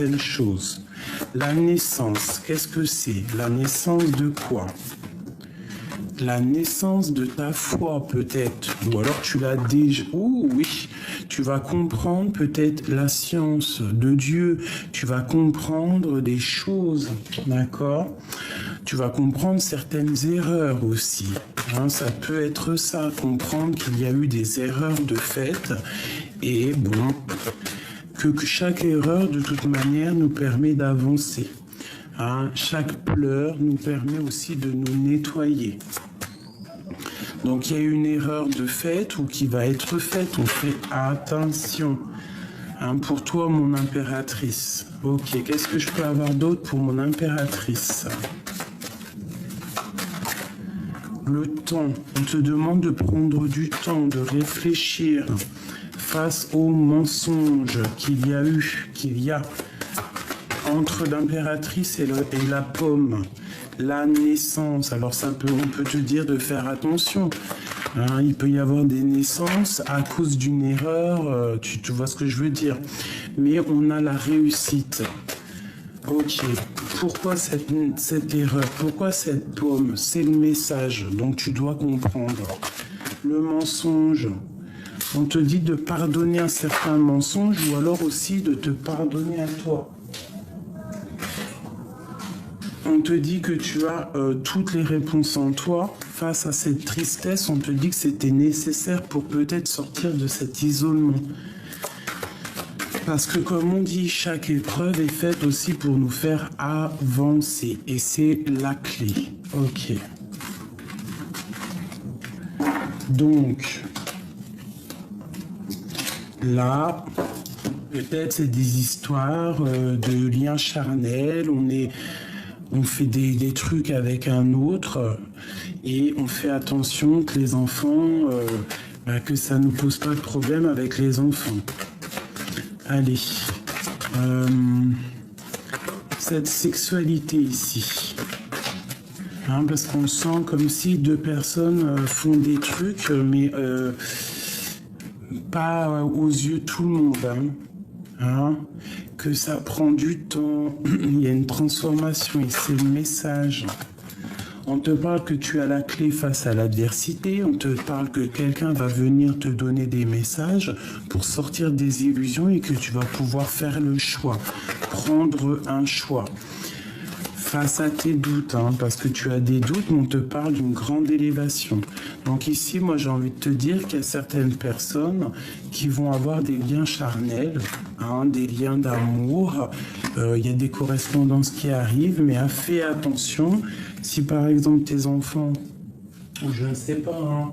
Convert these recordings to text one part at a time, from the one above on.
certaines choses. La naissance, qu'est-ce que c'est? La naissance de quoi? La naissance de ta foi peut-être, ou alors tu l'as déjà, oui, tu vas comprendre peut-être la science de Dieu, tu vas comprendre des choses, d'accord? Tu vas comprendre certaines erreurs aussi, hein, ça peut être ça, comprendre qu'il y a eu des erreurs de fait, et bon, que chaque erreur de toute manière nous permet d'avancer, hein, chaque pleur nous permet aussi de nous nettoyer. Donc il y a une erreur de fait ou qui va être faite, on fait attention. Hein, pour toi, mon impératrice. Ok, qu'est-ce que je peux avoir d'autre pour mon impératrice? Le temps, on te demande de prendre du temps, de réfléchir face aux mensonges qu'il y a entre l'impératrice et la pomme. La naissance, alors on peut te dire de faire attention. Hein, il peut y avoir des naissances à cause d'une erreur, tu vois ce que je veux dire. Mais on a la réussite. Ok, pourquoi cette erreur? Pourquoi cette pomme? C'est le message, donc tu dois comprendre. Le mensonge, on te dit de pardonner un certain mensonge ou alors aussi de te pardonner à toi. On te dit que tu as toutes les réponses en toi. Face à cette tristesse, on te dit que c'était nécessaire pour peut-être sortir de cet isolement. Parce que comme on dit, chaque épreuve est faite aussi pour nous faire avancer. Et c'est la clé. Ok. Donc, là, peut-être c'est des histoires de liens charnels. On fait des trucs avec un autre et on fait attention que les enfants, que ça ne nous pose pas de problème avec les enfants. Allez, cette sexualité ici, hein, parce qu'on sent comme si deux personnes font des trucs, mais pas aux yeux de tout le monde, hein, que ça prend du temps, il y a une transformation et c'est le message. On te parle que tu as la clé face à l'adversité, on te parle que quelqu'un va venir te donner des messages pour sortir des illusions et que tu vas pouvoir faire le choix, prendre un choix. Face à tes doutes, hein, parce que tu as des doutes, mais on te parle d'une grande élévation. Donc ici, moi j'ai envie de te dire qu'il y a certaines personnes qui vont avoir des liens charnels, hein, des liens d'amour. Il y a des correspondances qui arrivent, mais fais attention. Si par exemple tes enfants, ou je ne sais pas, hein,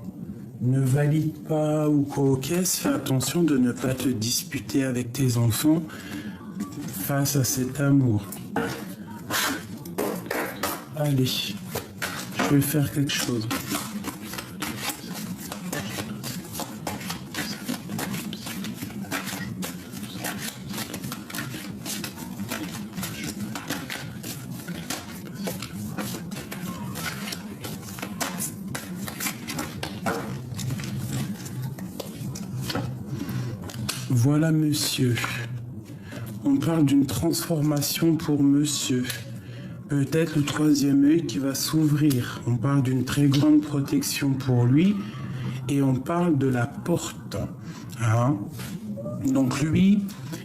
ne valident pas ou quoi, ok, fais attention de ne pas te disputer avec tes enfants face à cet amour. Allez, je vais faire quelque chose. Voilà, monsieur. On parle d'une transformation pour monsieur. Peut-être le troisième œil qui va s'ouvrir. On parle d'une très grande protection pour lui. Et on parle de la porte. Hein? Donc lui,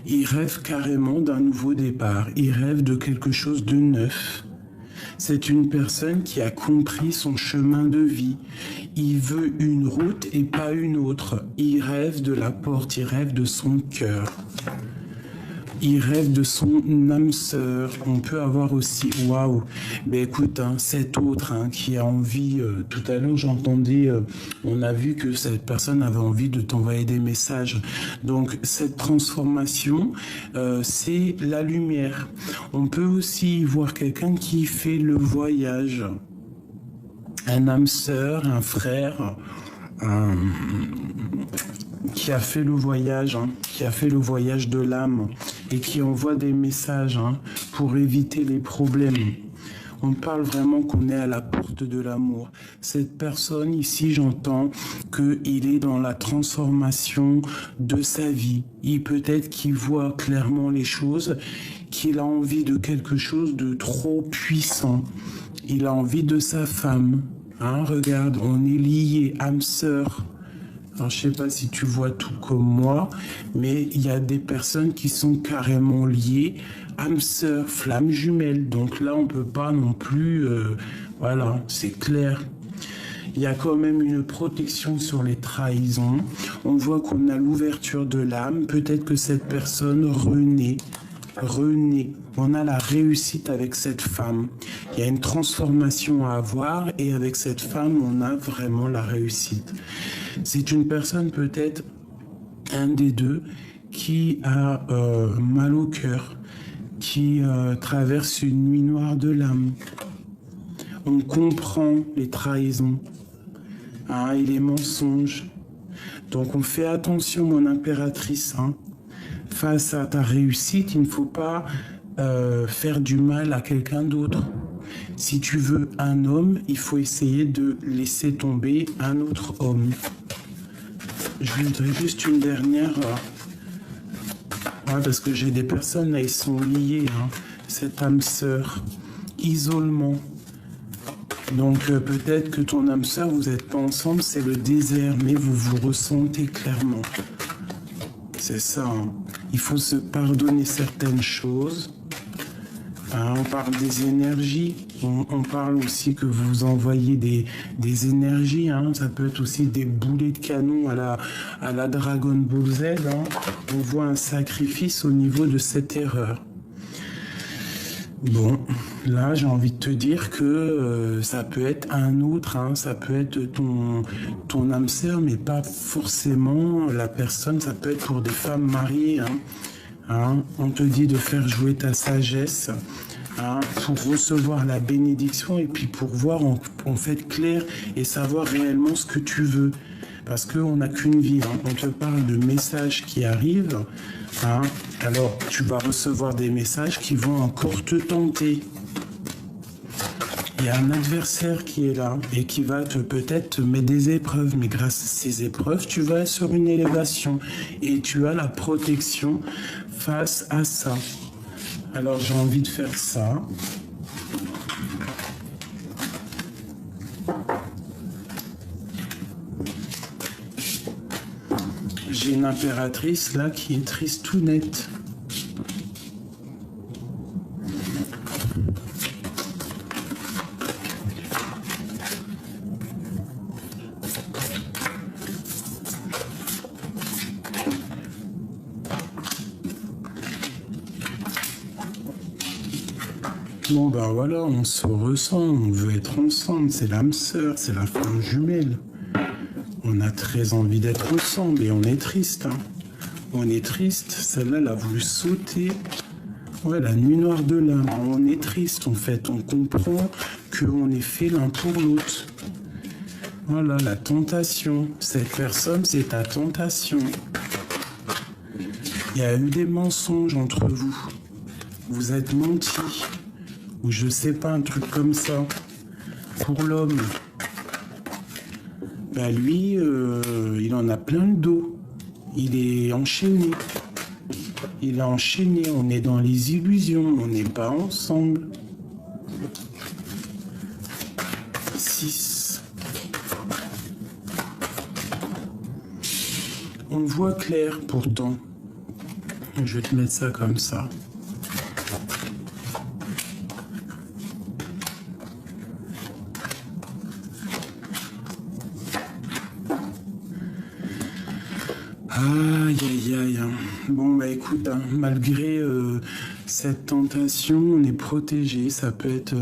il rêve carrément d'un nouveau départ. Il rêve de quelque chose de neuf. C'est une personne qui a compris son chemin de vie. Il veut une route et pas une autre. Il rêve de la porte, il rêve de son cœur. Il rêve de son âme sœur. On peut avoir aussi, waouh, ben écoute, hein, cet autre hein, qui a envie, tout à l'heure j'entendais, on a vu que cette personne avait envie de t'envoyer des messages. Donc cette transformation, c'est la lumière. On peut aussi voir quelqu'un qui fait le voyage. Un âme sœur, un frère, qui a fait le voyage, hein, qui a fait le voyage de l'âme et qui envoie des messages hein, pour éviter les problèmes. On parle vraiment qu'on est à la porte de l'amour. Cette personne ici, j'entends qu'il est dans la transformation de sa vie. Il peut-être qu'il voit clairement les choses, qu'il a envie de quelque chose de trop puissant. Il a envie de sa femme. Hein, regarde, on est liés, âme sœur. Alors, je sais pas si tu vois tout comme moi, mais il y a des personnes qui sont carrément liées, âme sœur, flamme jumelle. Donc là, on peut pas non plus... voilà, c'est clair. Il y a quand même une protection sur les trahisons. On voit qu'on a l'ouverture de l'âme. Peut-être que cette personne renaît. On a la réussite avec cette femme. Il y a une transformation à avoir et avec cette femme, on a vraiment la réussite. C'est une personne peut-être, un des deux, qui a mal au cœur, qui traverse une nuit noire de l'âme. On comprend les trahisons et les mensonges. Donc on fait attention, mon impératrice, face à ta réussite, il ne faut pas faire du mal à quelqu'un d'autre. Si tu veux un homme, il faut essayer de laisser tomber un autre homme. Je voudrais juste une dernière... parce que j'ai des personnes, là, ils sont liés. Cette âme sœur, isolement. Donc peut-être que ton âme sœur, vous n'êtes pas ensemble, c'est le désert, mais vous vous ressentez clairement. C'est ça. Il faut se pardonner certaines choses. On parle des énergies. On parle aussi que vous envoyez des énergies. Ça peut être aussi des boulets de canon à la Dragon Ball Z. On voit un sacrifice au niveau de cette erreur. Bon, là, j'ai envie de te dire que ça peut être un autre, ça peut être ton âme sœur, mais pas forcément la personne, ça peut être pour des femmes mariées. On te dit de faire jouer ta sagesse pour recevoir la bénédiction et puis pour voir en fait clair et savoir réellement ce que tu veux. Parce qu'on n'a qu'une vie. On te parle de messages qui arrivent. Alors, tu vas recevoir des messages qui vont encore te tenter. Il y a un adversaire qui est là et qui va peut-être te mettre des épreuves. Mais grâce à ces épreuves, tu vas sur une élévation. Et tu as la protection face à ça. Alors, j'ai envie de faire ça. J'ai une impératrice là qui est triste tout net. Bon ben voilà, on se ressent, on veut être ensemble, c'est l'âme sœur, c'est la flamme jumelle. On a très envie d'être ensemble et on est triste. On est triste. Celle-là, elle a voulu sauter. Ouais, la nuit noire de l'âme. On est triste, en fait. On comprend qu'on est fait l'un pour l'autre. Voilà, la tentation. Cette personne, c'est ta tentation. Il y a eu des mensonges entre vous. Vous êtes menti. Ou je sais pas, un truc comme ça. Pour l'homme. Lui, il en a plein le dos. Il est enchaîné. Il est enchaîné. On est dans les illusions. On n'est pas ensemble. 6. On voit clair pourtant. Je vais te mettre ça comme ça. Aïe, aïe, aïe. Bon, bah écoute, malgré cette tentation, on est protégé. Ça peut être...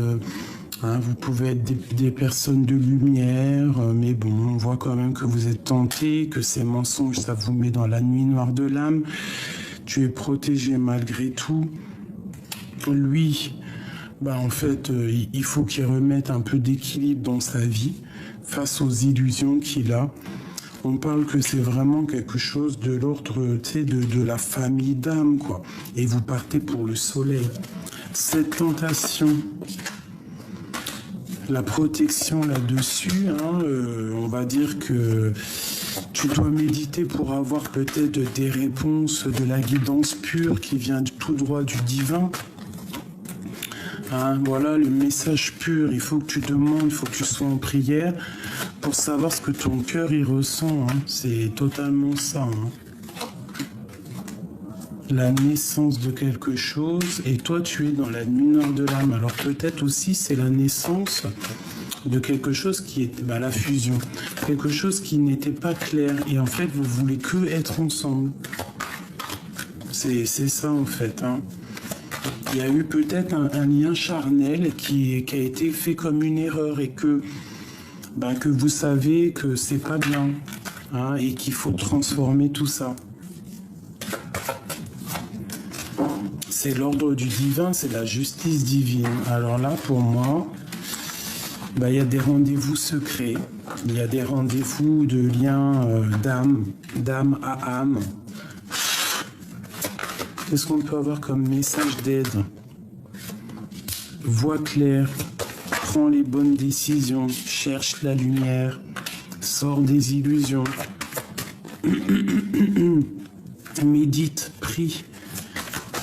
vous pouvez être des personnes de lumière, mais bon, on voit quand même que vous êtes tentés, que ces mensonges, ça vous met dans la nuit noire de l'âme. Tu es protégé malgré tout. Lui, en fait, il faut qu'il remette un peu d'équilibre dans sa vie face aux illusions qu'il a. On parle que c'est vraiment quelque chose de l'ordre, de la famille d'âme, quoi. Et vous partez pour le soleil. Cette tentation, la protection là-dessus, hein, on va dire que tu dois méditer pour avoir peut-être des réponses, de la guidance pure qui vient tout droit du divin. Hein, voilà le message pur, il faut que tu demandes, il faut que tu sois en prière pour savoir ce que ton cœur y ressent, hein. C'est totalement ça. Hein. La naissance de quelque chose, et toi tu es dans la nuit noire de l'âme. Alors peut-être aussi c'est la naissance de quelque chose qui est la fusion, quelque chose qui n'était pas clair, et en fait vous voulez que être ensemble. C'est ça en fait. Hein. Il y a eu peut-être un lien charnel qui a été fait comme une erreur, et que vous savez que c'est pas bien, hein, et qu'il faut transformer tout ça. C'est l'ordre du divin, c'est la justice divine. Alors là, pour moi, il y a des rendez-vous secrets, il y a des rendez-vous de liens d'âme à âme. Qu'est-ce qu'on peut avoir comme message d'aide? Vois clair, prends les bonnes décisions, cherche la lumière, sors des illusions. Médite, prie.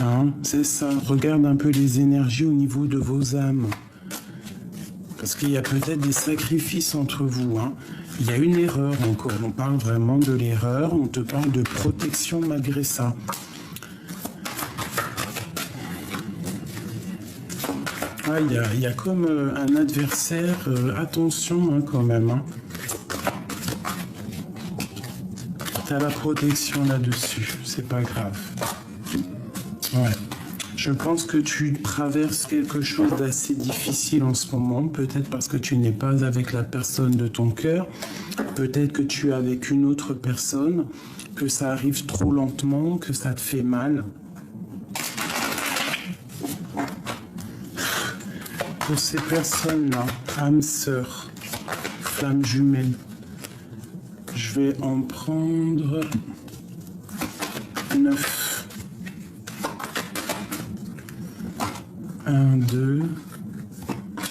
Hein, c'est ça, regarde un peu les énergies au niveau de vos âmes. Parce qu'il y a peut-être des sacrifices entre vous. Hein. Il y a une erreur encore, on parle vraiment de l'erreur, on te parle de protection malgré ça. Ah, il y a comme un adversaire, attention hein, quand même. Hein. T'as la protection là-dessus, c'est pas grave. Ouais. Je pense que tu traverses quelque chose d'assez difficile en ce moment, peut-être parce que tu n'es pas avec la personne de ton cœur, peut-être que tu es avec une autre personne, que ça arrive trop lentement, que ça te fait mal. Pour ces personnes-là, âme sœur, flamme jumelle, je vais en prendre 9. 1, 2,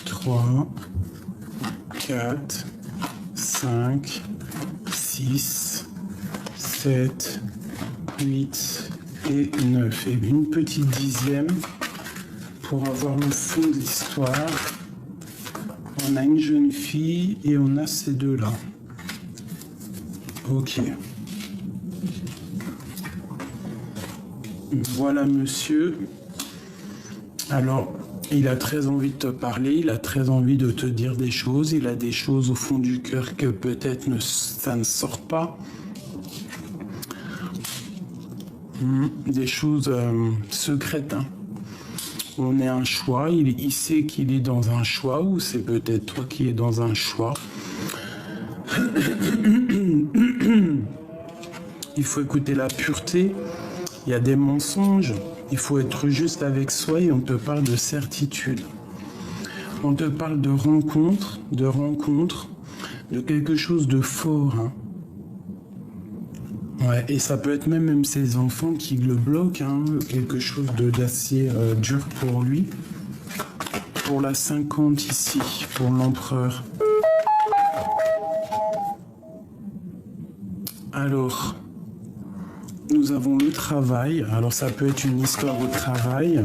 3, 4, 5, 6, 7, 8 et 9. Et une petite dixième pour avoir le fond de l'histoire. On a une jeune fille et on a ces deux-là. Ok. Voilà, monsieur. Alors, il a très envie de te parler, il a très envie de te dire des choses, il a des choses au fond du cœur que peut-être ça ne sort pas. Des choses secrètes. Hein. On est un choix, il sait qu'il est dans un choix, ou c'est peut-être toi qui es dans un choix. Il faut écouter la pureté, il y a des mensonges. Il faut être juste avec soi, et on te parle de certitude. On te parle de rencontre, de quelque chose de fort. Hein. Ouais, et ça peut être même ses enfants qui le bloquent, hein, quelque chose d'assez dur pour lui. Pour la 50 ici, pour l'empereur. Alors... Nous avons le travail. Alors ça peut être une histoire au travail.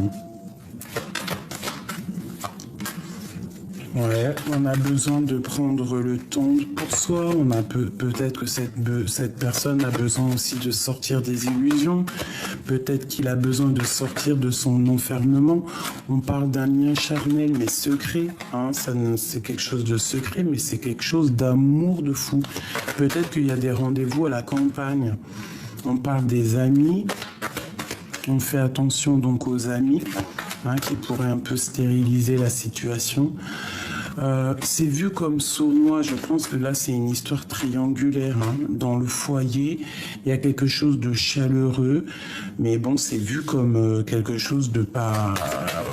Ouais, on a besoin de prendre le temps pour soi. On a peut-être que cette personne a besoin aussi de sortir des illusions. Peut-être qu'il a besoin de sortir de son enfermement. On parle d'un lien charnel mais secret. Hein, c'est quelque chose de secret, mais c'est quelque chose d'amour de fou. Peut-être qu'il y a des rendez-vous à la campagne. On parle des amis, on fait attention donc aux amis, hein, qui pourraient un peu stériliser la situation. C'est vu comme sournois, je pense que là c'est une histoire triangulaire. Hein. Dans le foyer, il y a quelque chose de chaleureux, mais bon, c'est vu comme quelque chose de pas...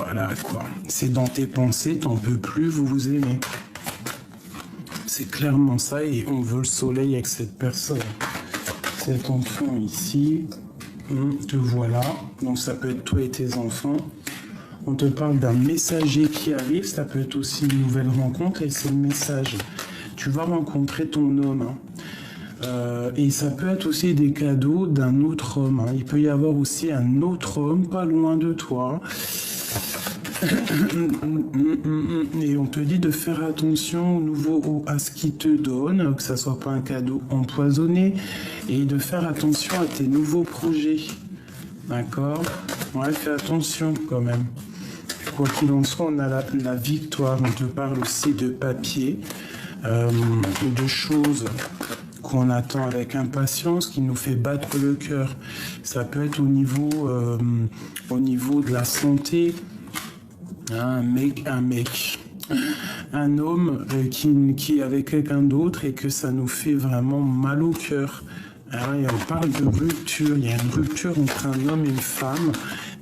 voilà quoi. C'est dans tes pensées, t'en peux plus, vous vous aimez. C'est clairement ça, et on veut le soleil avec cette personne. Cet enfant ici, te voilà. Donc ça peut être toi et tes enfants. On te parle d'un messager qui arrive, ça peut être aussi une nouvelle rencontre, et c'est le message. Tu vas rencontrer ton homme. Et ça peut être aussi des cadeaux d'un autre homme. Il peut y avoir aussi un autre homme pas loin de toi. Et on te dit de faire attention au nouveau à ce qu'il te donne, que ça soit pas un cadeau empoisonné, et de faire attention à tes nouveaux projets. D'accord? Ouais, fais attention quand même. Quoi qu'il en soit, on a la victoire. On te parle aussi de papier, de choses qu'on attend avec impatience, qui nous fait battre le cœur. Ça peut être au niveau de la santé. Un homme qui est avec quelqu'un d'autre et que ça nous fait vraiment mal au cœur. Et on parle de rupture. Il y a une rupture entre un homme et une femme,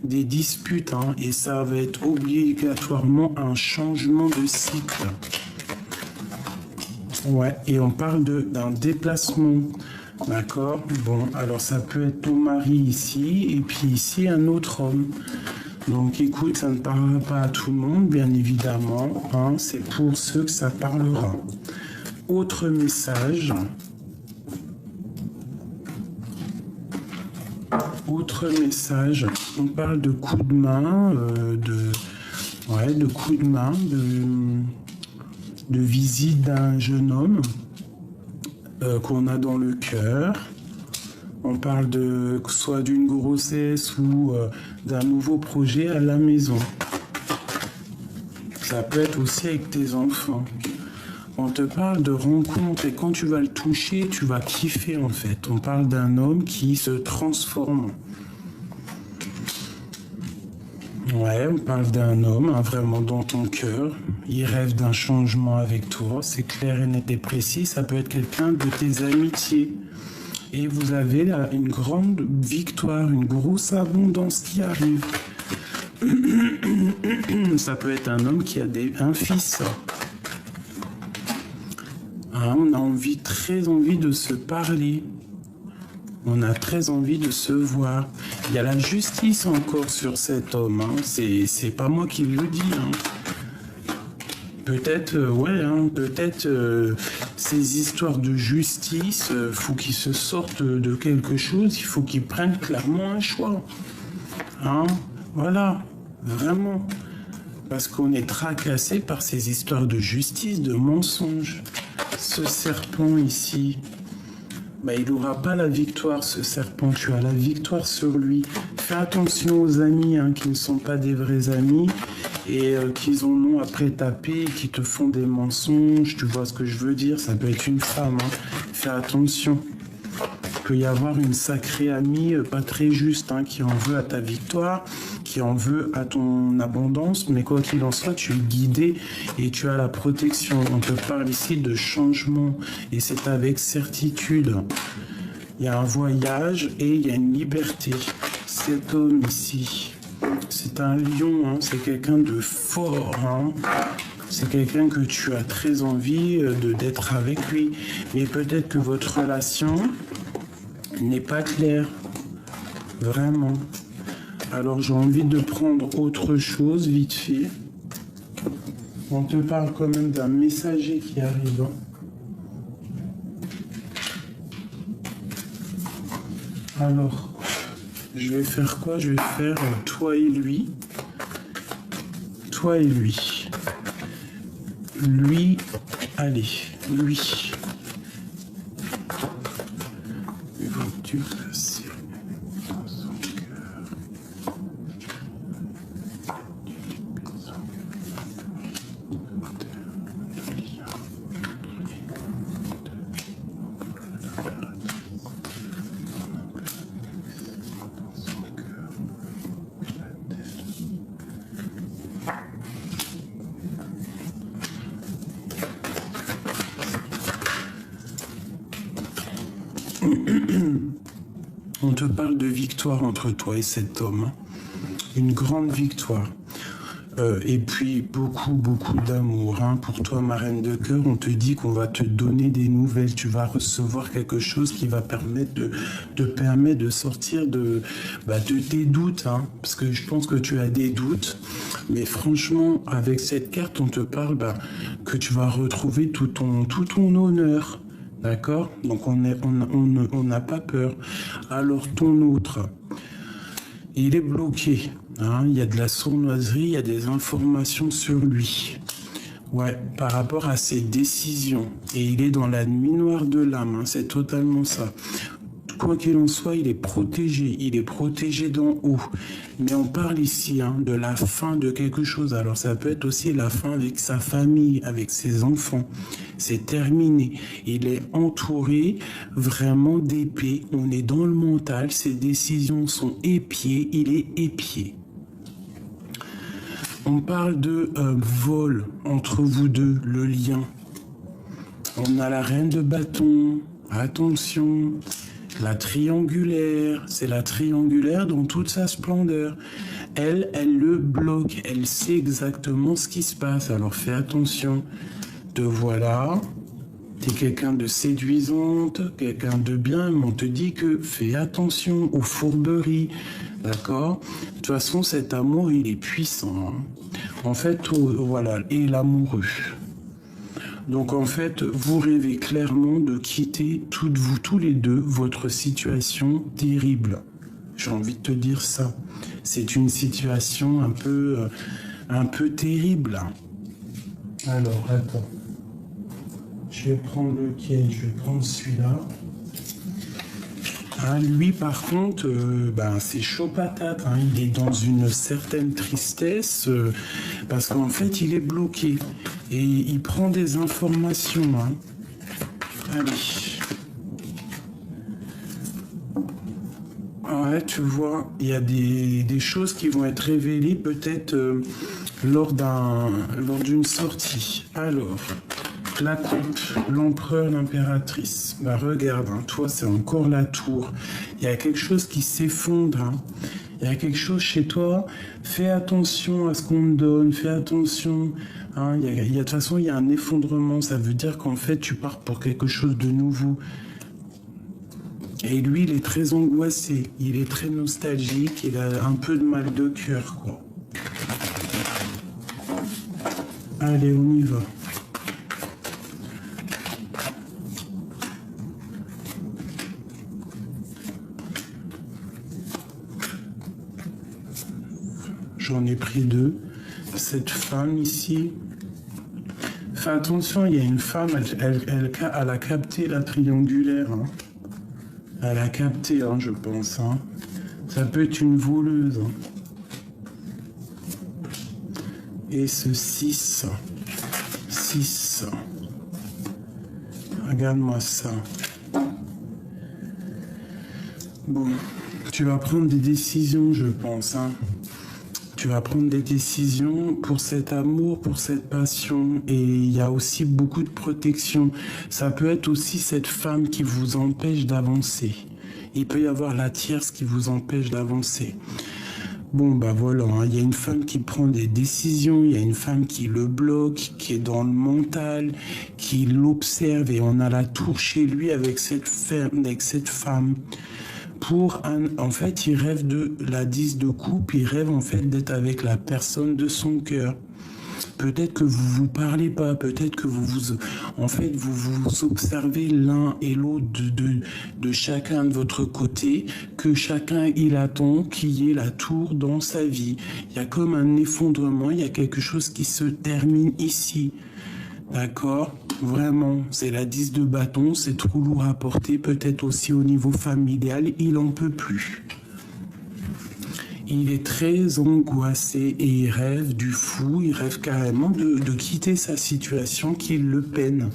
des disputes, et ça va être obligatoirement un changement de cycle. Ouais, et on parle d'un déplacement. D'accord? Bon, alors ça peut être ton mari ici, et puis ici un autre homme. Donc écoute, ça ne parlera pas à tout le monde, bien évidemment. C'est pour ceux que ça parlera. Autre message. Autre message. On parle de coups de main, de coups de main, de visite d'un jeune homme qu'on a dans le cœur. On parle soit d'une grossesse ou d'un nouveau projet à la maison. Ça peut être aussi avec tes enfants. On te parle de rencontre et quand tu vas le toucher, tu vas kiffer en fait. On parle d'un homme qui se transforme. Ouais, on parle d'un homme vraiment dans ton cœur. Il rêve d'un changement avec toi. C'est clair et net et précis. Ça peut être quelqu'un de tes amitiés. Et vous avez là une grande victoire, une grosse abondance qui arrive. Ça peut être un homme qui a un fils. On a très envie de se parler. On a très envie de se voir. Il y a la justice encore sur cet homme. C'est pas moi qui le dis. Peut-être, ces histoires de justice, faut qu'ils se sortent de quelque chose, il faut qu'ils prennent clairement un choix. Voilà, vraiment. Parce qu'on est tracassé par ces histoires de justice, de mensonges. Ce serpent ici, il n'aura pas la victoire, ce serpent. Tu as la victoire sur lui. Fais attention aux amis qui ne sont pas des vrais amis. Et qu'ils en ont après tapé, qui te font des mensonges, tu vois ce que je veux dire, ça peut être une femme, fais attention. Il peut y avoir une sacrée amie pas très juste, qui en veut à ta victoire, qui en veut à ton abondance, mais quoi qu'il en soit, tu es guidé et tu as la protection. On te parle ici de changement et c'est avec certitude. Il y a un voyage et il y a une liberté. Cet homme ici, c'est un lion, c'est quelqu'un de fort, c'est quelqu'un que tu as très envie d'être avec lui. Mais peut-être que votre relation n'est pas claire, vraiment. Alors j'ai envie de prendre autre chose, vite fait. On te parle quand même d'un messager qui arrive. Alors, je vais faire quoi? Je vais faire toi et lui. Toi et lui. Lui, allez, lui. Veux-tu passer dans son cœur? On te parle de victoire entre toi et cet homme. Une grande victoire. Et puis beaucoup d'amour. Pour toi, ma reine de cœur, on te dit qu'on va te donner des nouvelles. Tu vas recevoir quelque chose qui va permettre de sortir de tes doutes. Parce que je pense que tu as des doutes. Mais franchement, avec cette carte, on te parle que tu vas retrouver tout ton honneur. D'accord? Donc on n'a pas peur. Alors ton autre, il est bloqué. Hein, il y a de la sournoiserie, il y a des informations sur lui. Ouais, par rapport à ses décisions. Et il est dans la nuit noire de l'âme, hein, c'est totalement ça. Quoi qu'il en soit, il est protégé d'en haut. Mais on parle ici de la fin de quelque chose. Alors ça peut être aussi la fin avec sa famille, avec ses enfants. C'est terminé. Il est entouré vraiment d'épées. On est dans le mental. Ses décisions sont épiées. Il est épié. On parle de vol entre vous deux, le lien. On a la reine de bâton. Attention. La triangulaire, c'est la triangulaire dans toute sa splendeur. Elle le bloque, elle sait exactement ce qui se passe. Alors fais attention. Te voilà, t'es quelqu'un de séduisante, quelqu'un de bien, mais on te dit que fais attention aux fourberies. D'accord? De toute façon, cet amour, il est puissant. Hein. En fait, voilà, et l'amoureux. Donc en fait, vous rêvez clairement de quitter vous tous les deux votre situation terrible. J'ai envie de te dire ça. C'est une situation un peu terrible. Alors attends. Je vais prendre lequel? Je vais prendre celui-là. Hein, lui, par contre, c'est chaud patate. Hein. Il est dans une certaine tristesse parce qu'en fait, il est bloqué et il prend des informations. Hein. Allez. Ouais, tu vois, il y a des choses qui vont être révélées peut-être lors d'une sortie. Alors. La coupe, l'empereur, l'impératrice. Regarde, hein, toi, c'est encore la tour. Il y a quelque chose qui s'effondre. Hein. Il y a quelque chose chez toi. Fais attention à ce qu'on te donne. Fais attention. Hein. De toute façon, il y a un effondrement. Ça veut dire qu'en fait, tu pars pour quelque chose de nouveau. Et lui, il est très angoissé. Il est très nostalgique. Il a un peu de mal de cœur, quoi. Allez, on y va. J'en ai pris deux. Cette femme ici. Fais attention, il y a une femme, elle a capté la triangulaire. Hein. Elle a capté, hein, je pense. Hein. Ça peut être une voleuse. Hein. Et ce 6. 6. Regarde-moi ça. Bon, tu vas prendre des décisions, je pense. Hein. Tu vas prendre des décisions pour cet amour, pour cette passion. Et il y a aussi beaucoup de protection. Ça peut être aussi cette femme qui vous empêche d'avancer. Il peut y avoir la tierce qui vous empêche d'avancer. Bon, voilà, hein. Il y a une femme qui prend des décisions, il y a une femme qui le bloque, qui est dans le mental, qui l'observe. Et on a la tour chez lui avec cette femme. En fait, il rêve de la 10 de coupe, il rêve en fait d'être avec la personne de son cœur. Peut-être que vous vous parlez pas, peut-être que vous observez l'un et l'autre de chacun de votre côté, que chacun il attend qu'il y ait la tour dans sa vie. Il y a comme un effondrement, il y a quelque chose qui se termine ici. D'accord? Vraiment, c'est la 10 de bâton, c'est trop lourd à porter, peut-être aussi au niveau familial, il en peut plus. Il est très angoissé et il rêve du fou, il rêve carrément de quitter sa situation qui le peine.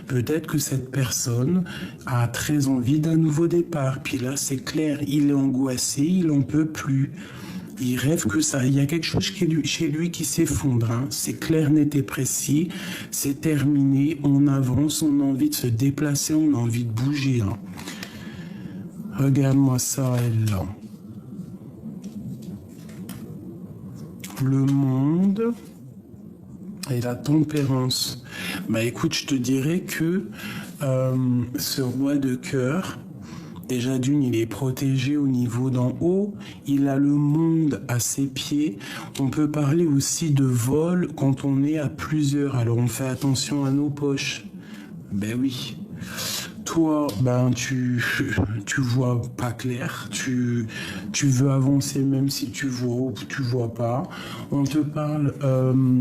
Peut-être que cette personne a très envie d'un nouveau départ, puis là c'est clair, il est angoissé, il en peut plus. Il rêve que ça, il y a quelque chose chez lui qui s'effondre. Hein. C'est clair, net et précis. C'est terminé. On avance. On a envie de se déplacer. On a envie de bouger. Hein. Regarde-moi ça, elle là. Le monde et la tempérance. Écoute, je te dirais que ce roi de cœur Déjà d'une, il est protégé au niveau d'en haut, il a le monde à ses pieds. On peut parler aussi de vol quand on est à plusieurs, alors on fait attention à nos poches. Ben oui. Toi, ben tu vois pas clair, tu veux avancer même si tu vois ou tu vois pas. On te parle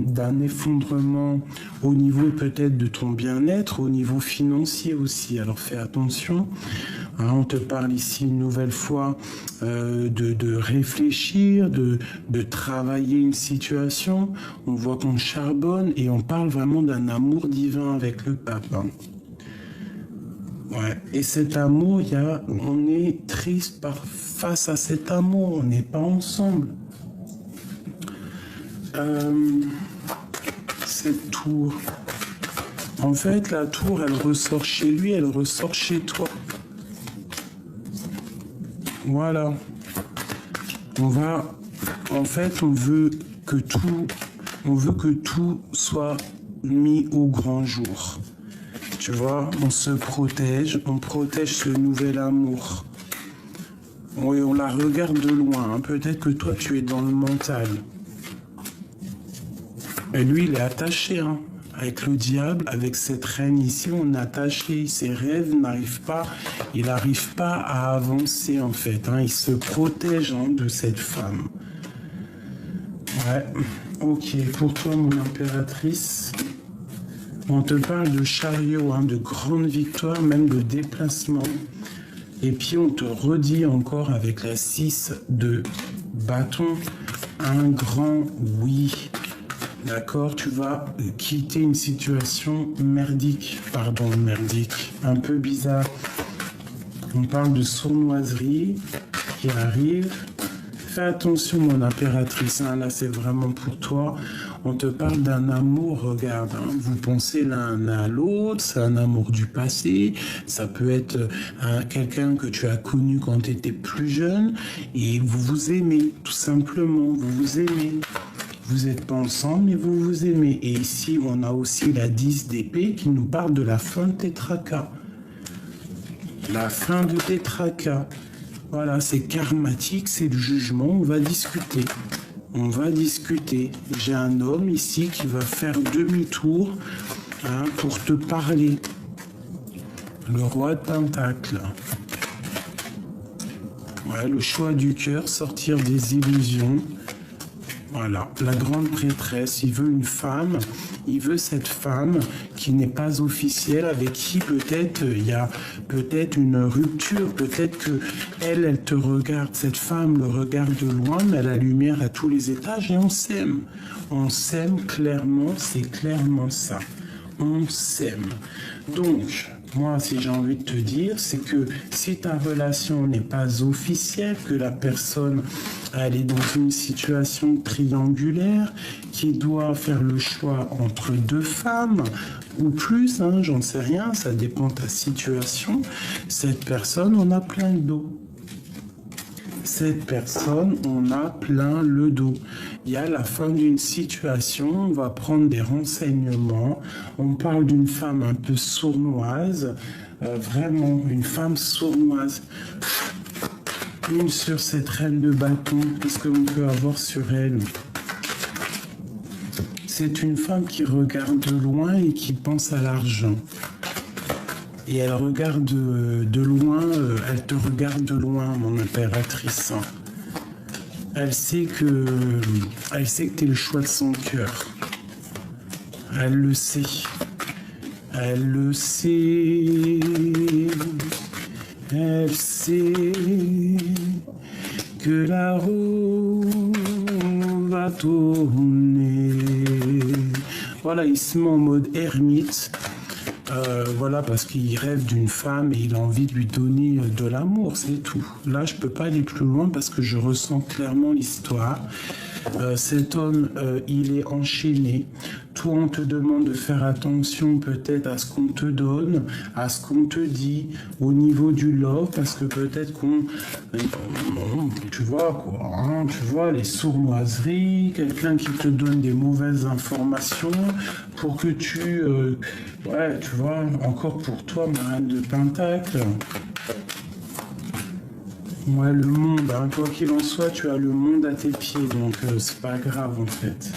d'un effondrement au niveau peut-être de ton bien-être, au niveau financier aussi, alors fais attention. Hein, on te parle ici une nouvelle fois de réfléchir, de travailler une situation. On voit qu'on charbonne et on parle vraiment d'un amour divin avec le pape. Hein. Ouais. Et cet amour, on est triste face à cet amour, on n'est pas ensemble. Cette tour, en fait, la tour, elle ressort chez lui, elle ressort chez toi. Voilà. On veut que tout soit mis au grand jour. Tu vois, on se protège, on protège ce nouvel amour. Oui, on la regarde de loin. Hein. Peut-être que toi, tu es dans le mental. Et lui, il est attaché. Hein. Avec le diable, avec cette reine ici, on est attaché. Ses rêves n'arrivent pas. Il n'arrive pas à avancer, en fait. Hein. Il se protège de cette femme. Ouais. Ok, pour toi, mon impératrice... On te parle de chariot, de grande victoire, même de déplacement. Et puis on te redit encore avec la 6 de bâton, un grand oui. D'accord, tu vas quitter une situation merdique, un peu bizarre. On parle de sournoiserie qui arrive. Fais attention, mon impératrice, là c'est vraiment pour toi. On te parle d'un amour, regarde, vous pensez l'un à l'autre, c'est un amour du passé, ça peut être quelqu'un que tu as connu quand tu étais plus jeune, et vous vous aimez, tout simplement, vous vous aimez. Vous n'êtes pas ensemble, mais vous vous aimez. Et ici, on a aussi la 10 d'épée qui nous parle de la fin de tes tracas. La fin de tes tracas. Voilà, c'est karmatique, c'est le jugement, on va discuter. On va discuter. J'ai un homme ici qui va faire demi-tour pour te parler. Le roi de Pentacle. Ouais, le choix du cœur, sortir des illusions. Voilà, la grande prêtresse, il veut une femme, il veut cette femme qui n'est pas officielle, avec qui peut-être il y a peut-être une rupture, peut-être que elle te regarde, cette femme le regarde de loin, mais à la lumière à tous les étages et on s'aime clairement, c'est clairement ça, on s'aime. Donc, moi, si j'ai envie de te dire, c'est que si ta relation n'est pas officielle, que la personne elle est dans une situation triangulaire, qui doit faire le choix entre deux femmes ou plus, j'en sais rien, ça dépend de ta situation, cette personne en a plein le dos. Cette personne, on a plein le dos. Il y a la fin d'une situation, on va prendre des renseignements. On parle d'une femme un peu sournoise, vraiment une femme sournoise. Une sur cette reine de bâton, qu'est-ce qu'on peut avoir sur elle? C'est une femme qui regarde de loin et qui pense à l'argent. Et elle regarde de loin, elle te regarde de loin, mon impératrice. Elle sait que tu es le choix de son cœur. Elle le sait. Elle le sait. Elle sait que la roue va tourner. Voilà, il se met en mode ermite. Voilà, parce qu'il rêve d'une femme et il a envie de lui donner de l'amour, c'est tout. Là, je peux pas aller plus loin parce que je ressens clairement l'histoire. Cet homme, il est enchaîné. Toi, on te demande de faire attention peut-être à ce qu'on te donne, à ce qu'on te dit, au niveau du love, parce que peut-être qu'on... tu vois quoi, tu vois, les sournoiseries, quelqu'un qui te donne des mauvaises informations pour que tu... ouais, tu vois, encore pour toi, ma reine de Pentacle. Ouais, le monde, hein, quoi qu'il en soit, tu as le monde à tes pieds, donc c'est pas grave en fait.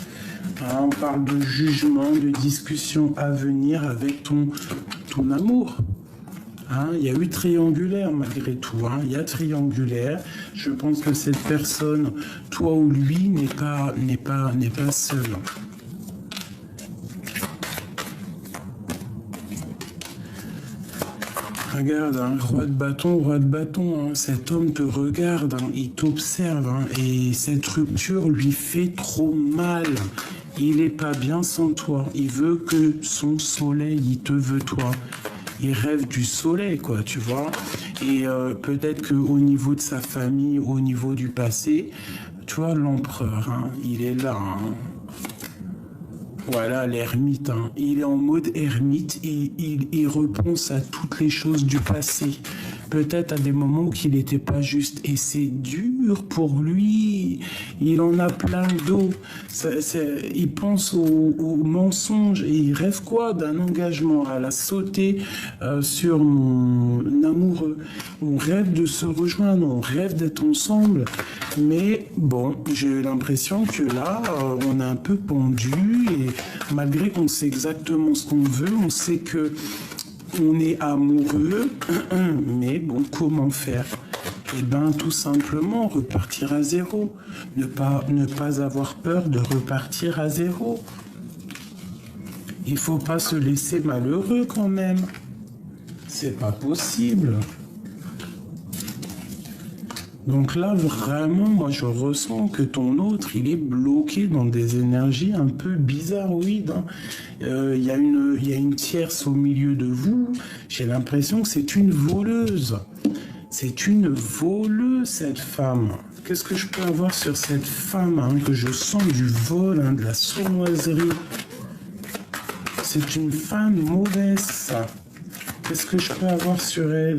Hein, on parle de jugement, de discussion à venir avec ton amour. Hein, il y a eu triangulaire malgré tout, hein, il y a triangulaire. Je pense que cette personne, toi ou lui, n'est pas seul. Regarde, hein, roi de bâton, hein, cet homme te regarde, hein, il t'observe, hein, et cette rupture lui fait trop mal. Il est pas bien sans toi, il veut que son soleil, il te veut toi. Il rêve du soleil, quoi, tu vois. Et peut-être qu'au niveau de sa famille, au niveau du passé, tu vois, l'empereur, hein, il est là, hein. Voilà, l'ermite, hein. Il est en mode ermite et il repense à toutes les choses du passé. Peut-être à des moments qu'il n'était pas juste. Et c'est dur pour lui. Il en a plein le dos. Il pense aux mensonges et il rêve quoi? D'un engagement à la sauter sur mon amoureux. On rêve de se rejoindre, on rêve d'être ensemble. Mais bon, j'ai l'impression que là, on a un peu pendu et malgré qu'on sait exactement ce qu'on veut, on sait que on est amoureux, mais bon, comment faire? Eh bien, tout simplement, repartir à zéro. Ne pas avoir peur de repartir à zéro. Il faut pas se laisser malheureux quand même. C'est pas possible. Donc là, vraiment, moi, je ressens que ton autre, il est bloqué dans des énergies un peu bizarroïdes. Hein. Il y a une tierce au milieu de vous. J'ai l'impression que c'est une voleuse. C'est une voleuse, cette femme. Qu'est-ce que je peux avoir sur cette femme, hein, que je sens du vol, hein, de la sournoiserie. C'est une femme mauvaise, ça. Qu'est-ce que je peux avoir sur elle?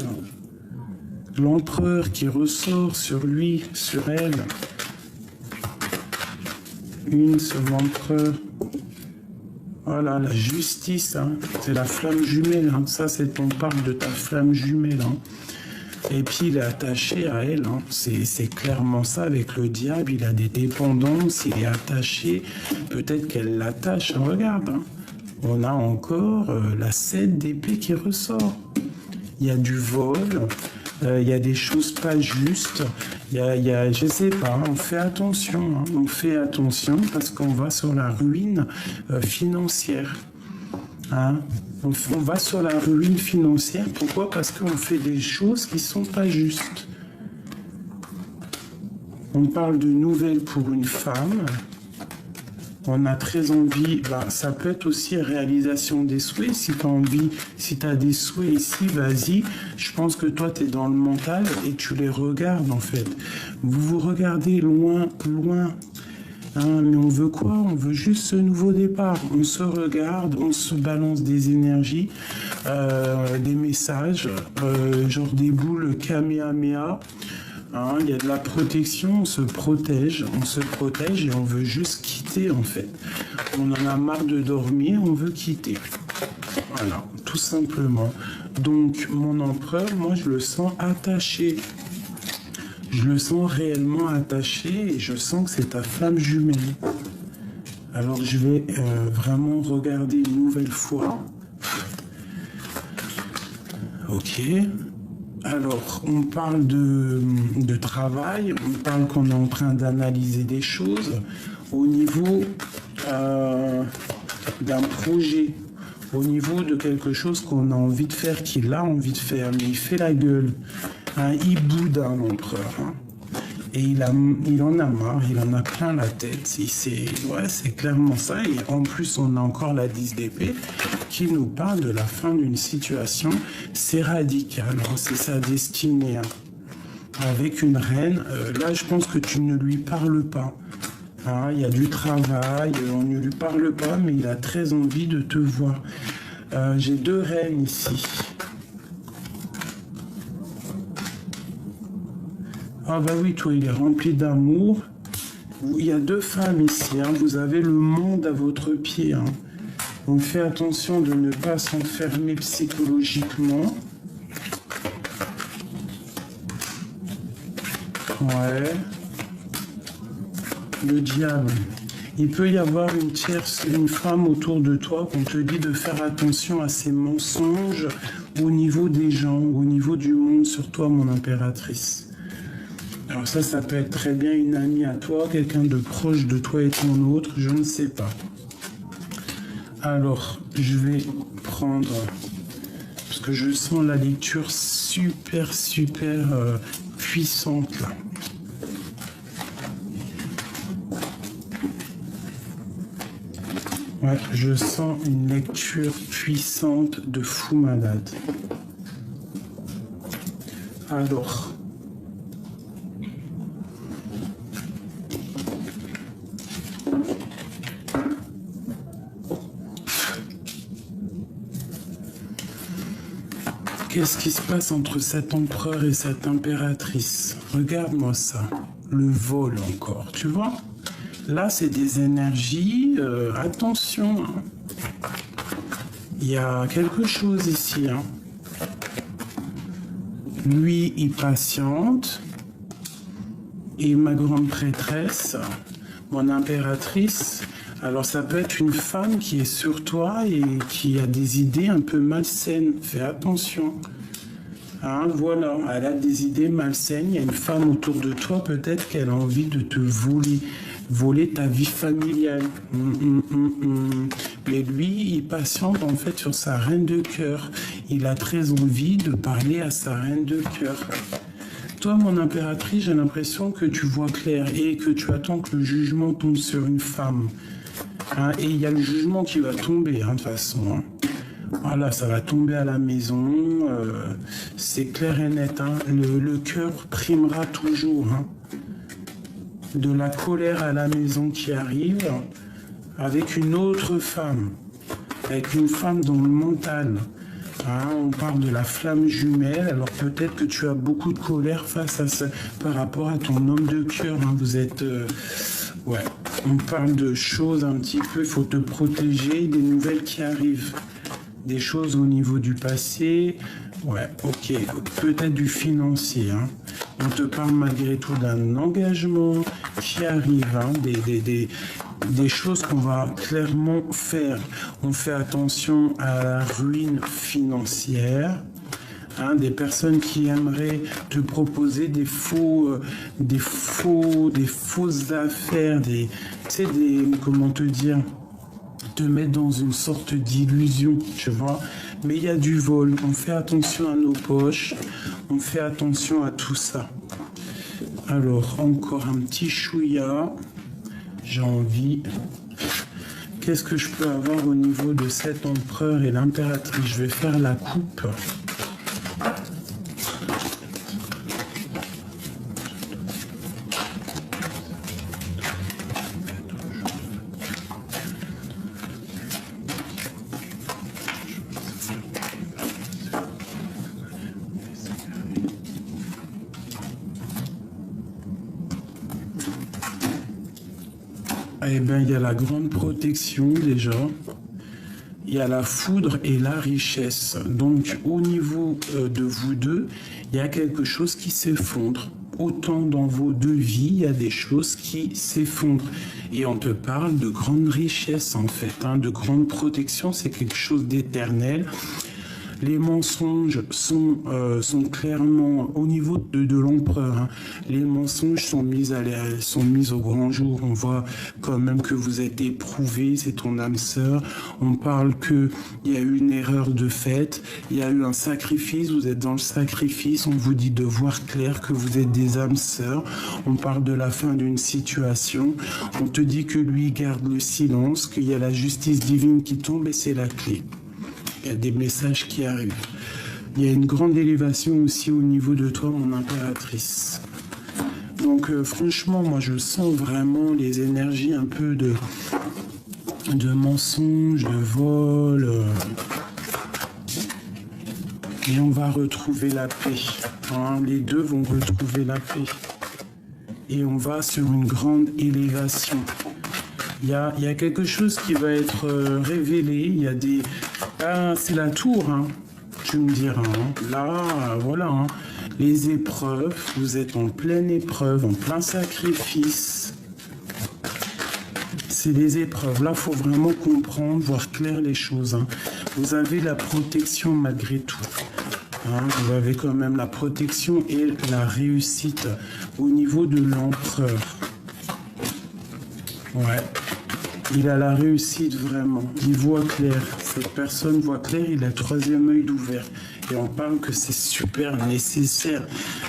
L'empereur qui ressort sur lui, sur elle. Une sur l'empereur. Voilà, la justice, hein. C'est la flamme jumelle. Hein. Ça, on parle de ta flamme jumelle. Hein. Et puis, il est attaché à elle. Hein. C'est clairement ça avec le diable. Il a des dépendances, il est attaché. Peut-être qu'elle l'attache. Regarde, hein. On a encore la 7 d'épée qui ressort. Il y a du vol. Il y a des choses pas justes, je sais pas, hein, on fait attention, hein, on fait attention parce qu'on va sur la ruine financière. Hein. On va sur la ruine financière, pourquoi? Parce qu'on fait des choses qui sont pas justes. On parle de nouvelles pour une femme. On a très envie, ça peut être aussi réalisation des souhaits. Si tu as envie, si tu as des souhaits ici, vas-y. Je pense que toi, tu es dans le mental et tu les regardes en fait. Vous vous regardez loin, loin. Hein, mais on veut quoi? On veut juste ce nouveau départ. On se regarde, on se balance des énergies, des messages, genre des boules Kamehameha. Hein, il y a de la protection, on se protège et on veut juste quitter en fait. On en a marre de dormir, on veut quitter. Voilà, tout simplement. Donc mon empereur, moi je le sens attaché. Je le sens réellement attaché et je sens que c'est ta flamme jumelle. Alors je vais vraiment regarder une nouvelle fois. Ok. Alors, on parle de travail, on parle qu'on est en train d'analyser des choses au niveau d'un projet, au niveau de quelque chose qu'on a envie de faire, qu'il a envie de faire, mais il fait la gueule. Hein, il boude, hein, l'empereur. Hein. Et il en a marre, il en a plein la tête. C'est clairement ça. Et en plus, on a encore la 10 d'épée qui nous parle de la fin d'une situation. C'est radical, hein, c'est sa destinée. Hein. Avec une reine, là, je pense que tu ne lui parles pas. Hein, il y a du travail, on ne lui parle pas, mais il a très envie de te voir. J'ai 2 reines ici. Ah bah oui, toi, il est rempli d'amour. Il y a 2 femmes ici, hein. Vous avez le monde à votre pied. Hein. Donc fais attention de ne pas s'enfermer psychologiquement. Ouais. Le diable. Il peut y avoir une tierce, une femme autour de toi qu'on te dit de faire attention à ces mensonges au niveau des gens, au niveau du monde sur toi, mon impératrice. Alors ça peut être très bien une amie à toi, quelqu'un de proche de toi et ton autre, je ne sais pas. Alors, je vais prendre, parce que je sens la lecture super puissante là. Ouais, je sens une lecture puissante de fou malade. Alors, qu'est-ce qui se passe entre cet empereur et cette impératrice? Regarde-moi ça, le vol encore, tu vois? Là, c'est des énergies, attention, hein. Il y a quelque chose ici, hein. Lui, il patiente, et ma grande prêtresse, mon impératrice, alors ça peut être une femme qui est sur toi et qui a des idées un peu malsaines, fais attention. Hein, voilà, elle a des idées malsaines, il y a une femme autour de toi, peut-être qu'elle a envie de te voler ta vie familiale. Mais lui, il patiente en fait sur sa reine de cœur. Il a très envie de parler à sa reine de cœur. Toi, mon impératrice, j'ai l'impression que tu vois clair et que tu attends que le jugement tombe sur une femme. Hein, et il y a le jugement qui va tomber, hein, de toute façon. Hein. Voilà, ça va tomber à la maison. C'est clair et net. Hein. Le cœur primera toujours. Hein. De la colère à la maison qui arrive avec une autre femme, avec une femme dans le mental. Hein, on parle de la flamme jumelle, alors peut-être que tu as beaucoup de colère face à ça, par rapport à ton homme de cœur. Hein, vous êtes... ouais, on parle de choses un petit peu, il faut te protéger des nouvelles qui arrivent. Des choses au niveau du passé, ouais, ok, peut-être du financier. Hein. On te parle malgré tout d'un engagement qui arrive, hein, des choses qu'on va clairement faire. On fait attention à la ruine financière. Hein, des personnes qui aimeraient te proposer des fausses affaires, tu sais, comment te dire, te mettre dans une sorte d'illusion, tu vois. Mais il y a du vol, on fait attention à nos poches, on fait attention à tout ça. Alors, encore un petit chouïa, j'ai envie. Qu'est-ce que je peux avoir au niveau de cet empereur et l'impératrice? Je vais faire la coupe. Eh bien, il y a la grande protection déjà. Il y a la foudre et la richesse. Donc, au niveau de vous deux, il y a quelque chose qui s'effondre. Autant dans vos deux vies, il y a des choses qui s'effondrent. Et on te parle de grande richesse, en fait. Hein, de grande protection, c'est quelque chose d'éternel. Les mensonges sont clairement au niveau de l'empereur. Hein. Les mensonges sont mis au grand jour. On voit quand même que vous êtes éprouvé, c'est ton âme sœur. On parle qu'il y a eu une erreur de fait, il y a eu un sacrifice, vous êtes dans le sacrifice, on vous dit de voir clair que vous êtes des âmes sœurs. On parle de la fin d'une situation. On te dit que lui garde le silence, qu'il y a la justice divine qui tombe et c'est la clé. Il y a des messages qui arrivent. Il y a une grande élévation aussi au niveau de toi, mon impératrice. Donc franchement, moi je sens vraiment les énergies un peu de mensonges, de vol. Et on va retrouver la paix. Hein, les deux vont retrouver la paix. Et on va sur une grande élévation. Il y a quelque chose qui va être révélé. Il y a des... Ah, c'est la tour, hein. Tu me diras. Hein. Là, voilà. Hein. Les épreuves, vous êtes en pleine épreuve, en plein sacrifice. C'est les épreuves. Là, il faut vraiment comprendre, voir clair les choses. Hein. Vous avez la protection malgré tout. Hein, vous avez quand même la protection et la réussite au niveau de l'empereur. Ouais. Il a la réussite vraiment. Il voit clair. Cette personne voit clair. Il a le troisième œil d'ouvert. Et on parle que c'est super nécessaire.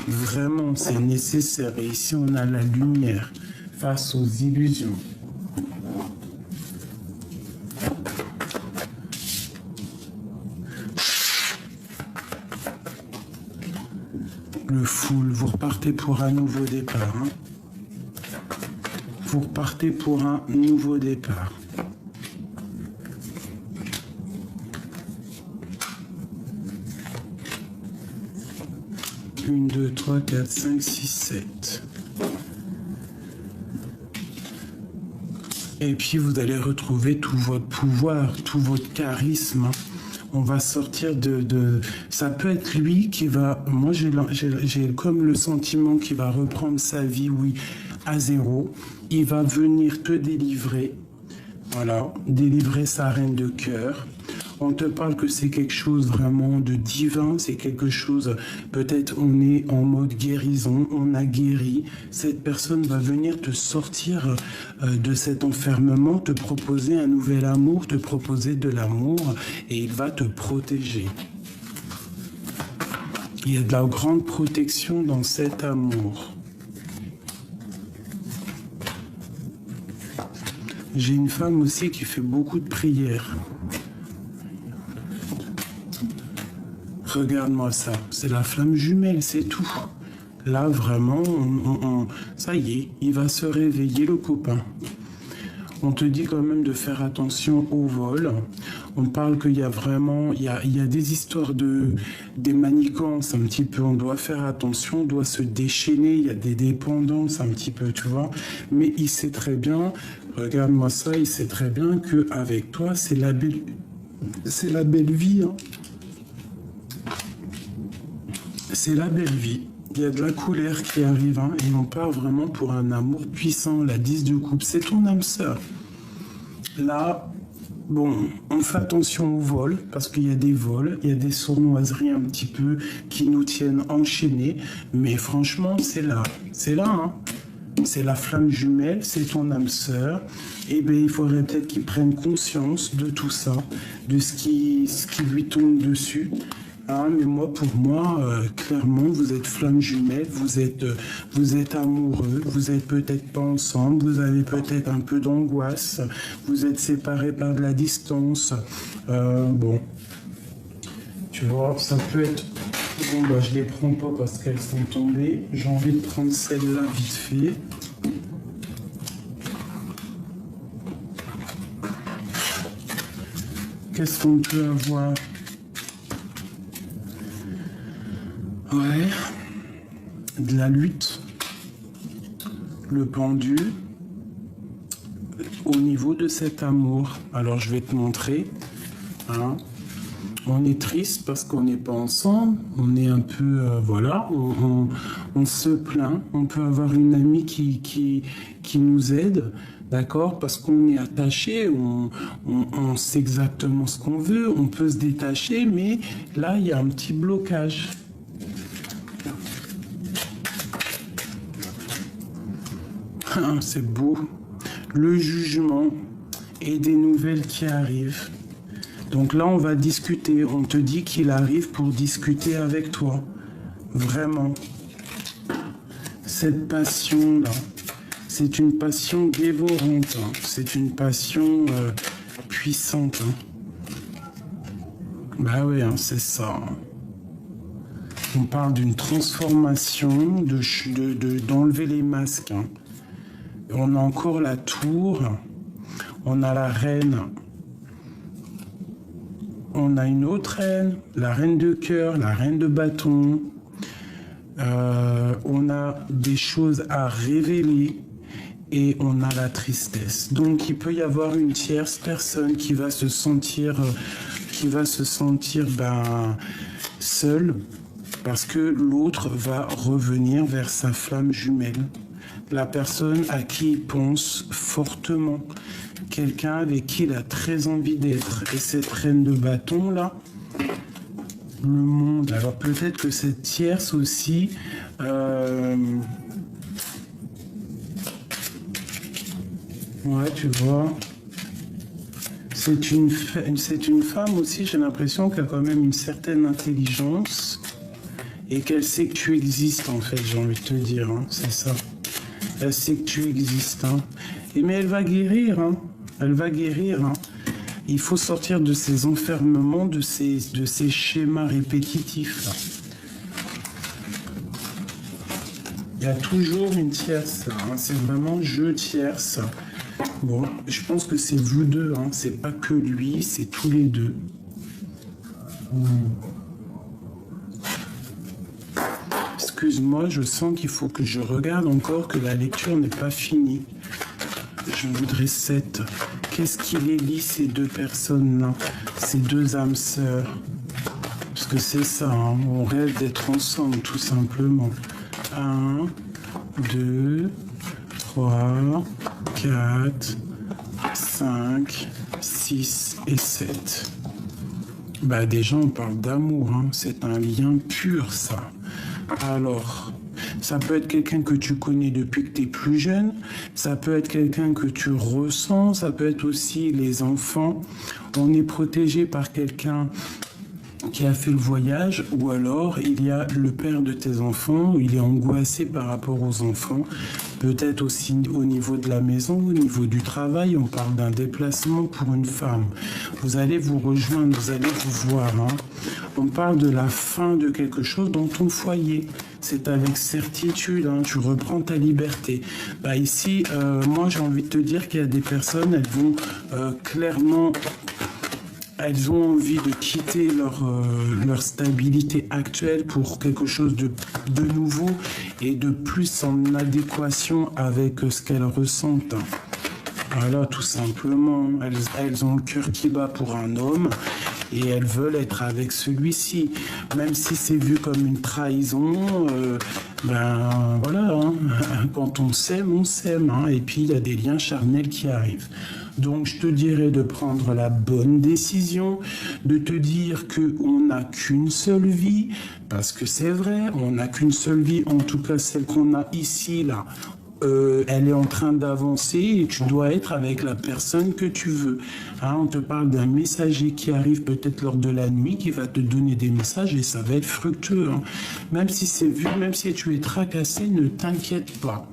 Vraiment, c'est nécessaire. Et ici, on a la lumière face aux illusions. Le full, vous repartez pour un nouveau départ. Hein. Vous repartez pour un nouveau départ. Une, 2, 3, 4, 5, 6, 7. Et puis vous allez retrouver tout votre pouvoir, tout votre charisme. Hein. On va sortir de... Ça peut être lui qui va... Moi, j'ai comme le sentiment qu'il va reprendre sa vie, oui, à zéro. Il va venir te délivrer. Voilà, délivrer sa reine de cœur. On te parle que c'est quelque chose vraiment de divin, c'est quelque chose, peut-être on est en mode guérison, on a guéri. Cette personne va venir te sortir de cet enfermement, te proposer un nouvel amour, te proposer de l'amour et il va te protéger. Il y a de la grande protection dans cet amour. J'ai une femme aussi qui fait beaucoup de prières. Regarde-moi ça, c'est la flamme jumelle, c'est tout. Là, vraiment, ça y est, il va se réveiller, le copain. On te dit quand même de faire attention au vol. On parle qu'il y a vraiment, il y a des histoires des manigances un petit peu. On doit faire attention, on doit se déchaîner. Il y a des dépendances un petit peu, tu vois. Mais il sait très bien, regarde-moi ça, il sait très bien qu'avec toi, c'est la belle vie, hein. C'est la belle vie. Il y a de la colère qui arrive, hein, et on part vraiment pour un amour puissant. La 10 de coupe, c'est ton âme sœur. Là, bon, on fait attention au vol, parce qu'il y a des vols, il y a des sournoiseries un petit peu qui nous tiennent enchaînés. Mais franchement, c'est là, hein. C'est la flamme jumelle, c'est ton âme sœur. Et bien, il faudrait peut-être qu'il prenne conscience de tout ça, de ce qui lui tombe dessus. Ah, mais moi, pour moi, clairement, vous êtes flamme jumelle, vous êtes amoureux, vous êtes peut-être pas ensemble, vous avez peut-être un peu d'angoisse, vous êtes séparés par de la distance. Bon, tu vois, ça peut être... Bon, bah, je les prends pas parce qu'elles sont tombées. J'ai envie de prendre celle-là vite fait. Qu'est-ce qu'on peut avoir ? Ouais, de la lutte, le pendu, au niveau de cet amour. Alors je vais te montrer, hein. On est triste parce qu'on n'est pas ensemble, on est un peu, voilà, on se plaint, on peut avoir une amie qui nous aide, d'accord, parce qu'on est attaché, on sait exactement ce qu'on veut, on peut se détacher, mais là il y a un petit blocage. C'est beau. Le jugement et des nouvelles qui arrivent. Donc là, on va discuter. On te dit qu'il arrive pour discuter avec toi. Vraiment. Cette passion-là, c'est une passion dévorante. Hein. C'est une passion puissante. Hein. Bah oui, hein, c'est ça. On parle d'une transformation, d'enlever les masques. Hein. On a encore la tour, on a la reine, on a une autre reine, la reine de cœur, la reine de bâton. On a des choses à révéler et on a la tristesse. Donc il peut y avoir une tierce personne qui va se sentir seule. parce que l'autre va revenir vers sa flamme jumelle. La personne à qui il pense fortement. Quelqu'un avec qui il a très envie d'être. Et cette reine de bâton là, le monde. Alors peut-être que cette tierce aussi... Ouais, tu vois. C'est une femme aussi, j'ai l'impression qu'elle a quand même une certaine intelligence et qu'elle sait que tu existes en fait, j'ai envie de te dire, hein, c'est ça. Elle sait que tu existes. Hein. Mais elle va guérir, hein. Elle va guérir. Hein. Il faut sortir de ces enfermements, de ces schémas répétitifs. Là. Il y a toujours une tierce, hein. C'est vraiment je tierce. Bon, je pense que c'est vous deux, hein. C'est pas que lui, c'est tous les deux. Excuse-moi, je sens qu'il faut que je regarde encore, que la lecture n'est pas finie. Je voudrais 7. Qu'est-ce qui les lie, ces deux personnes-là, ces deux âmes sœurs? Parce que c'est ça, hein. On rêve d'être ensemble, tout simplement. 1, 2, 3, 4, 5, 6 et 7. Bah déjà, on parle d'amour, hein. C'est un lien pur, ça. Alors, ça peut être quelqu'un que tu connais depuis que tu es plus jeune, ça peut être quelqu'un que tu ressens, ça peut être aussi les enfants. On est protégé par quelqu'un qui a fait le voyage, ou alors il y a le père de tes enfants, il est angoissé par rapport aux enfants, peut-être aussi au niveau de la maison, au niveau du travail, on parle d'un déplacement pour une femme. Vous allez vous rejoindre, vous allez vous voir. Hein. On parle de la fin de quelque chose dans ton foyer. C'est avec certitude, hein, tu reprends ta liberté. Bah ici, moi j'ai envie de te dire qu'il y a des personnes, elles vont clairement... Elles ont envie de quitter leur stabilité actuelle pour quelque chose de nouveau et de plus en adéquation avec ce qu'elles ressentent. Voilà, tout simplement. Elles ont le cœur qui bat pour un homme et elles veulent être avec celui-ci. Même si c'est vu comme une trahison, ben voilà, hein. Quand on s'aime, hein. Et puis il y a des liens charnels qui arrivent. Donc je te dirais de prendre la bonne décision, de te dire qu'on n'a qu'une seule vie, parce que c'est vrai, on n'a qu'une seule vie, en tout cas celle qu'on a ici, là. Elle est en train d'avancer et tu dois être avec la personne que tu veux. Hein, on te parle d'un messager qui arrive peut-être lors de la nuit, qui va te donner des messages et ça va être fructueux. Hein. Même si c'est vu, même si tu es tracassé, ne t'inquiète pas.